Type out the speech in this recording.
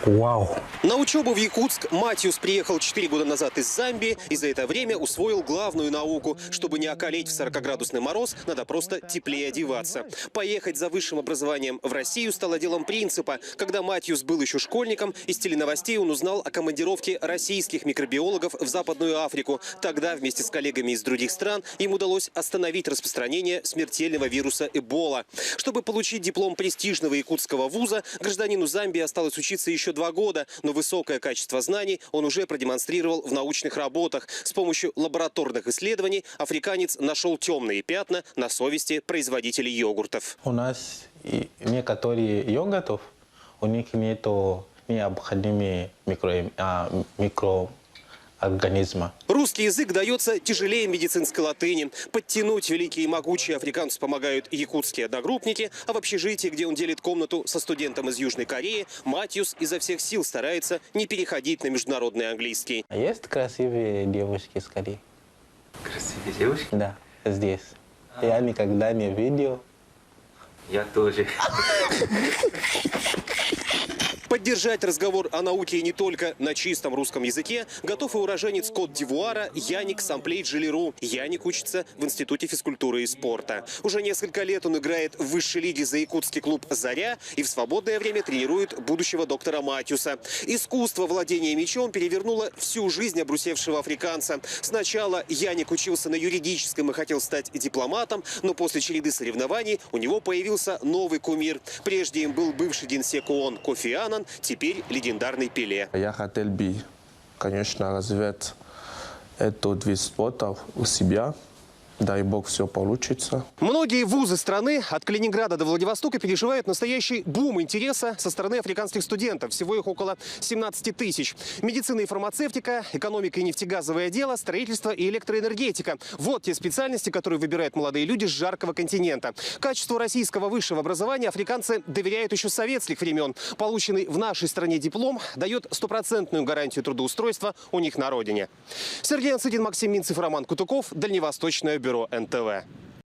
Вау! На учебу в Якутск Матьюс приехал 4 года назад из Замбии и за это время усвоил главную науку. Чтобы не околеть в 40-градусный мороз, надо просто теплее одеваться. Поехать за высшим образованием в Россию стало делом принципа. Когда Матьюс был еще школьником, из теленовостей он узнал о командировке российских микробиологов в Западную Африку. Тогда вместе с коллегами из других стран им удалось остановить распространение смертельного вируса Эбола. Чтобы получить диплом престижного якутского вуза, гражданину Замбии осталось учиться еще 2 года, но высокое качество знаний он уже продемонстрировал в научных работах. С помощью лабораторных исследований африканец нашел темные пятна на совести производителей йогуртов. У нас некоторые йогуртов, у них нету необходимых микроорганизма. Русский язык дается тяжелее медицинской латыни. Подтянуть великие и могучие африканцу помогают якутские одногруппники, а в общежитии, где он делит комнату со студентом из Южной Кореи, Матьюс изо всех сил старается не переходить на международный английский. А есть красивые девушки с Кореи? Красивые девушки? Да, здесь. Я никогда не видел. Я тоже. Поддержать разговор о науке и не только на чистом русском языке готов и уроженец Кот-д'Ивуара Яник Самплей-Джилиру. Яник учится в Институте физкультуры и спорта. Уже несколько лет он играет в высшей лиге за якутский клуб «Заря» и в свободное время тренирует будущего доктора Матьюса. Искусство владения мечом перевернуло всю жизнь обрусевшего африканца. Сначала Яник учился на юридическом и хотел стать дипломатом, но после череды соревнований у него появился новый кумир. Прежде им был бывший генсек ООН Кофи Аннан, теперь легендарный Пеле. Я хотел бы, конечно, развивать этот вид спорта у себя. Дай бог, все получится. Многие вузы страны от Калининграда до Владивостока переживают настоящий бум интереса со стороны африканских студентов. Всего их около 17 тысяч. Медицина и фармацевтика, экономика и нефтегазовое дело, строительство и электроэнергетика. Вот те специальности, которые выбирают молодые люди с жаркого континента. Качеству российского высшего образования африканцы доверяют еще с советских времен. Полученный в нашей стране диплом дает стопроцентную гарантию трудоустройства у них на родине. Сергей Ансытин, Максим Минцев, Роман Кутуков, Дальневосточное бюро НТВ.